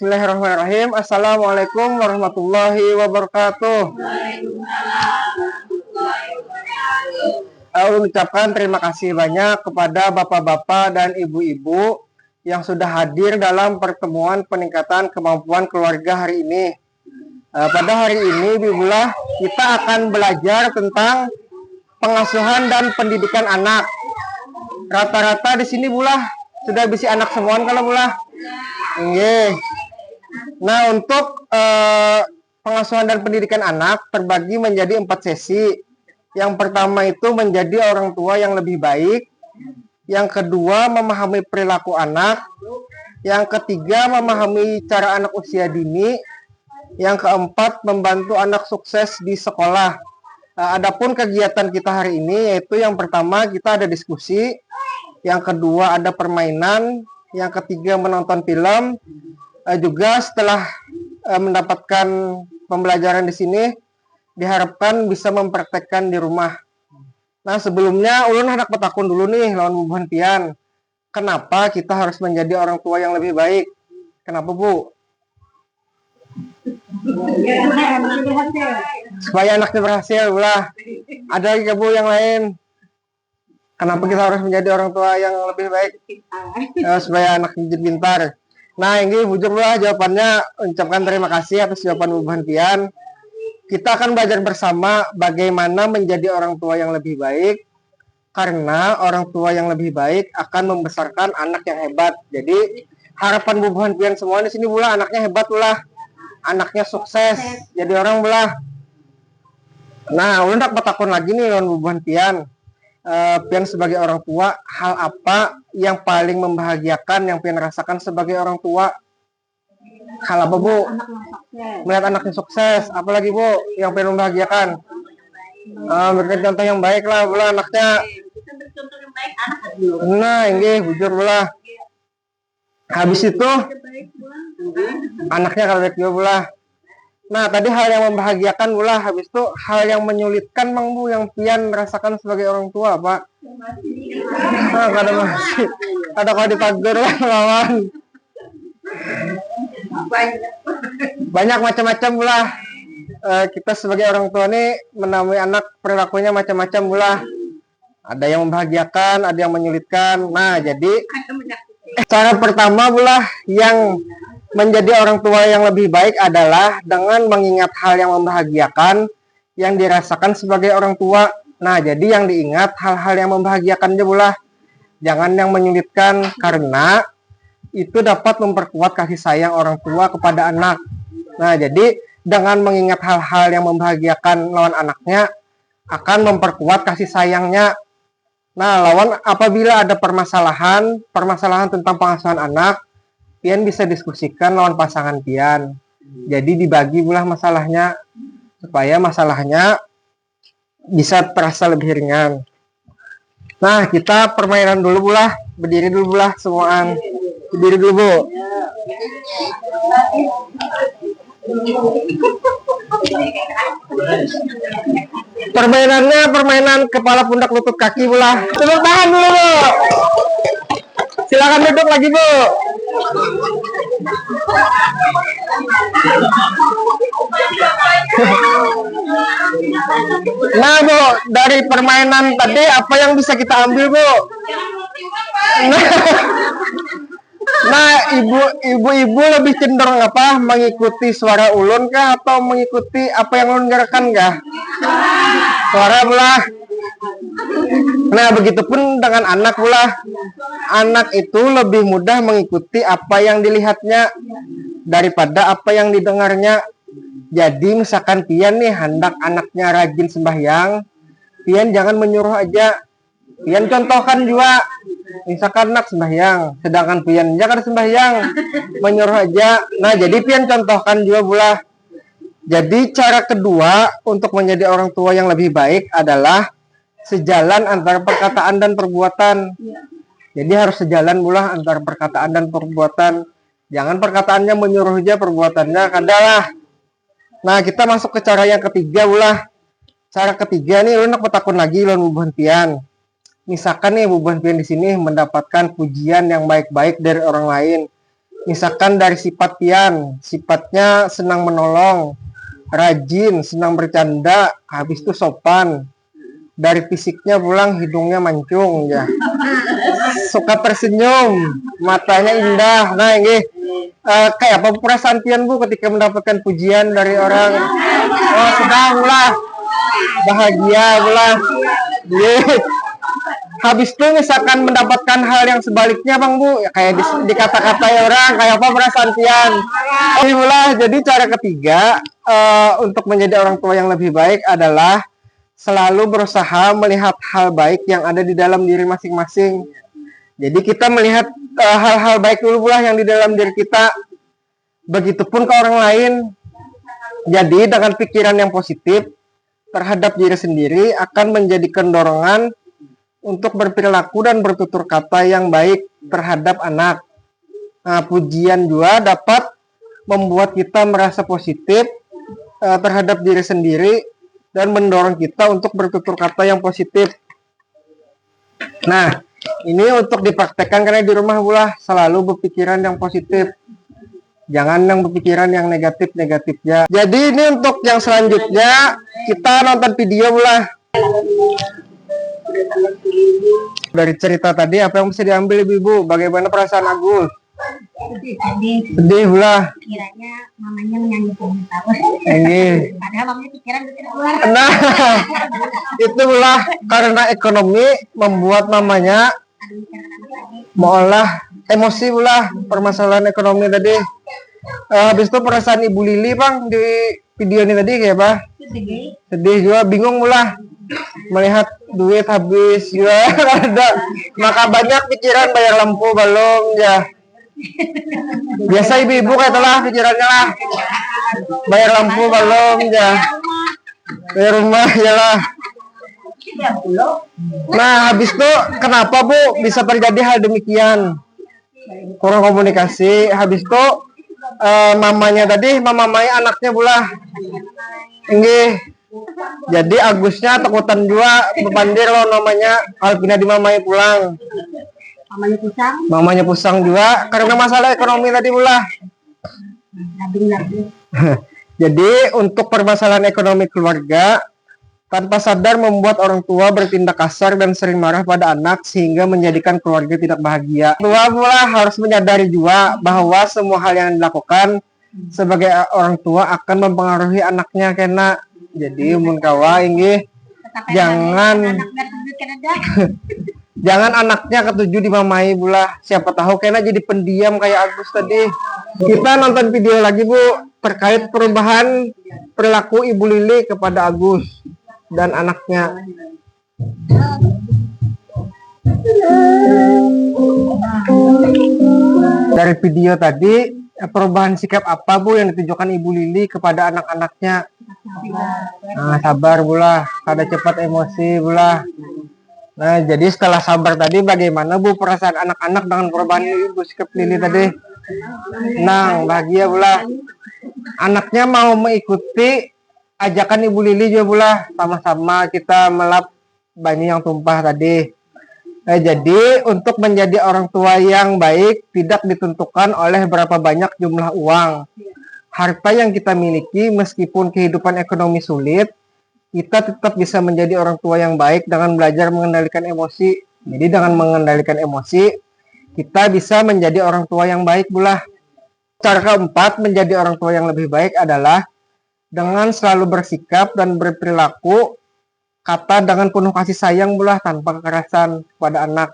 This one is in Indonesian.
Bismillahirrahmanirrahim. Assalamualaikum warahmatullahi wabarakatuh. Ucapkan terima kasih banyak kepada bapak-bapak dan ibu-ibu yang sudah hadir dalam pertemuan peningkatan kemampuan keluarga hari ini. Pada hari ini, Bibulah, kita akan belajar tentang pengasuhan dan pendidikan anak. Rata-rata di sini Bulah sudah bisa anak semuaan kalau Bulah. Nggih. Nah, untuk pengasuhan dan pendidikan anak terbagi menjadi 4 sesi. Yang pertama itu menjadi orang tua yang lebih baik. Yang kedua, memahami perilaku anak. Yang ketiga, memahami cara anak usia dini. Yang keempat, membantu anak sukses di sekolah. Adapun kegiatan kita hari ini yaitu yang pertama kita ada diskusi. Yang kedua ada permainan. Yang ketiga menonton film. Juga setelah mendapatkan pembelajaran di sini, diharapkan bisa mempraktekkan di rumah. Nah, sebelumnya ulun hendak petakun dulu nih lawan Bu Hantian. Kenapa kita harus menjadi orang tua yang lebih baik? Kenapa, Bu? Supaya anaknya berhasil, Bulah. Ada lagi Bu yang lain? Kenapa kita harus menjadi orang tua yang lebih baik? Supaya anaknya jadi pintar. Nah, ini bujur lah jawabannya. Ucapkan terima kasih atas jawaban Bu Hantian. Kita akan belajar bersama bagaimana menjadi orang tua yang lebih baik, karena orang tua yang lebih baik akan membesarkan anak yang hebat. Jadi harapan Bu Hantian semua di sini Bulah anaknya hebat Bulah, anaknya sukses jadi orang Bulah. Nah, ulun tak petakun lagi nih lawan Bu Hantian. Pian sebagai orang tua, hal apa yang paling membahagiakan yang Pian rasakan sebagai orang tua? Hal apa Bu? Melihat anaknya sukses. Apalagi Bu yang Pian membahagiakan? Berikan contoh yang baik lah Bulah anaknya. Nah, ini bujur Bulah. Habis itu anaknya kalau baik juga Bulah. Nah, tadi hal yang membahagiakan Bulah, habis itu hal yang menyulitkan Mang Bu yang Pian merasakan sebagai orang tua, Pak. Nah, kadang masih ada kalau ditagur lah lawan. Banyak macam-macam Bulah. Kita sebagai orang tua nih menamai anak perilakunya macam-macam Bulah. Ada yang membahagiakan, ada yang menyulitkan. Nah, jadi cara pertama Bulah yang menjadi orang tua yang lebih baik adalah dengan mengingat hal yang membahagiakan yang dirasakan sebagai orang tua. Nah, jadi yang diingat hal-hal yang membahagiakan aja Bulah. Jangan yang menyulitkan, karena itu dapat memperkuat kasih sayang orang tua kepada anak. Nah, jadi dengan mengingat hal-hal yang membahagiakan lawan anaknya akan memperkuat kasih sayangnya. Nah, lawan apabila ada permasalahan tentang pengasuhan anak, Pian bisa diskusikan lawan pasangan Pian. Jadi dibagi Bulah masalahnya supaya masalahnya bisa terasa lebih ringan. Nah, kita permainan dulu Bulah. Berdiri dulu Bulah semuaan. Berdiri dulu Bu. Permainannya permainan kepala pundak lutut kaki Bulah. Tepuk tangan dulu Bu. Silakan duduk lagi Bu. Nah Bu, dari permainan tadi apa yang bisa kita ambil Bu? Nah, ibu-ibu lebih cenderung apa? Mengikuti suara ulun kah atau mengikuti apa yang ulun gerakan kah? Suara Bulah. Nah, begitupun dengan anak Bulah. Anak itu lebih mudah mengikuti apa yang dilihatnya daripada apa yang didengarnya. Jadi misalkan Pian nih hendak anaknya rajin sembahyang, Pian jangan menyuruh aja. Pian contohkan juga. Misalkan anak sembahyang, sedangkan Pian jangan sembahyang, menyuruh aja. Nah, jadi Pian contohkan juga Bulah. Jadi cara kedua untuk menjadi orang tua yang lebih baik adalah sejalan antara perkataan dan perbuatan. Jadi harus sejalan Bulah antara perkataan dan perbuatan. Jangan perkataannya menyuruh aja, perbuatannya kadalah. Nah, kita masuk ke cara yang ketiga Bulah. Cara ketiga nih lu nak petakun lagi lu Bu Hantian. Misalkan nih Bu Hantian di sini mendapatkan pujian yang baik-baik dari orang lain. Misalkan dari sifat Pian, sifatnya senang menolong, rajin, senang bercanda, habis itu sopan. Dari fisiknya pulang hidungnya mancung ya. Suka tersenyum, matanya indah. Nah, ini kayak apa perasaan Pian Bu ketika mendapatkan pujian dari orang? Oh, sedang lah, bahagia lah. Habis itu misalkan mendapatkan hal yang sebaliknya Bang Bu, ya kayak di kata-katai orang, kayak apa perasaan Pian? Oh, itulah. Jadi cara ketiga untuk menjadi orang tua yang lebih baik adalah selalu berusaha melihat hal baik yang ada di dalam diri masing-masing. Jadi kita melihat hal-hal baik dulu pula yang di dalam diri kita. Begitupun ke orang lain. Jadi dengan pikiran yang positif terhadap diri sendiri akan menjadikan dorongan untuk berperilaku dan bertutur kata yang baik terhadap anak. Nah, pujian juga dapat membuat kita merasa positif terhadap diri sendiri dan mendorong kita untuk bertutur kata yang positif. Nah, ini untuk dipraktekkan karena di rumah pula selalu berpikiran yang positif. Jangan yang berpikiran yang negatif-negatifnya. Jadi ini untuk yang selanjutnya kita nonton video pula. Dari cerita tadi apa yang bisa diambil Ibu? Bagaimana perasaan Agus? Sedih pula. Kiranya mamanya menyanyi terus. Padahal mamanya pikiran keluar. Nah, itu pula karena ekonomi membuat mamanya mengolah emosi pula permasalahan ekonomi tadi. Habis itu perasaan Ibu Lili Bang di video ini tadi kayak apa? Sedih juga, bingung pula melihat duit habis juga ada, maka banyak pikiran bayar lampu belum ya. Biasa ibu-ibu kayak telah pikirannya lah, bayar lampu belum ya, bayar rumah ya lah. Nah habis itu kenapa Bu bisa terjadi hal demikian? Kurang komunikasi. Habis itu mamanya tadi, mamanya anaknya pula enggih. Jadi Agusnya takutan juga bepandir loh namanya kalau pindah di mamanya pulang. Mamanya pusang juga karena masalah ekonomi tadi pula. Jadi untuk permasalahan ekonomi keluarga tanpa sadar membuat orang tua bertindak kasar dan sering marah pada anak sehingga menjadikan keluarga tidak bahagia. Tua pula harus menyadari juga bahwa semua hal yang dilakukan sebagai orang tua akan mempengaruhi anaknya kena. Jadi mun kawa ini jangan jangan anaknya ketujuh dimamai pula. Siapa tahu kena jadi pendiam kayak Agus tadi. Kita nonton video lagi Bu terkait perubahan perilaku Ibu Lili kepada Agus dan anaknya. Dari video tadi perubahan sikap apa Bu yang ditunjukkan Ibu Lili kepada anak-anaknya? Nah, sabar pula, kada cepat emosi pula. Nah, jadi setelah sabar tadi bagaimana Bu perasaan anak-anak dengan perubahan Ibu sikap Lili tadi? Nah, bahagia pula. Anaknya mau mengikuti ajakan Ibu Lili juga pula, sama-sama kita melap banyu yang tumpah tadi. Jadi untuk menjadi orang tua yang baik tidak ditentukan oleh berapa banyak jumlah uang. Harta yang kita miliki meskipun kehidupan ekonomi sulit, kita tetap bisa menjadi orang tua yang baik dengan belajar mengendalikan emosi. Jadi dengan mengendalikan emosi, kita bisa menjadi orang tua yang baik pula. Cara keempat menjadi orang tua yang lebih baik adalah dengan selalu bersikap dan berperilaku kata dengan penuh kasih sayang pula tanpa kekerasan kepada anak.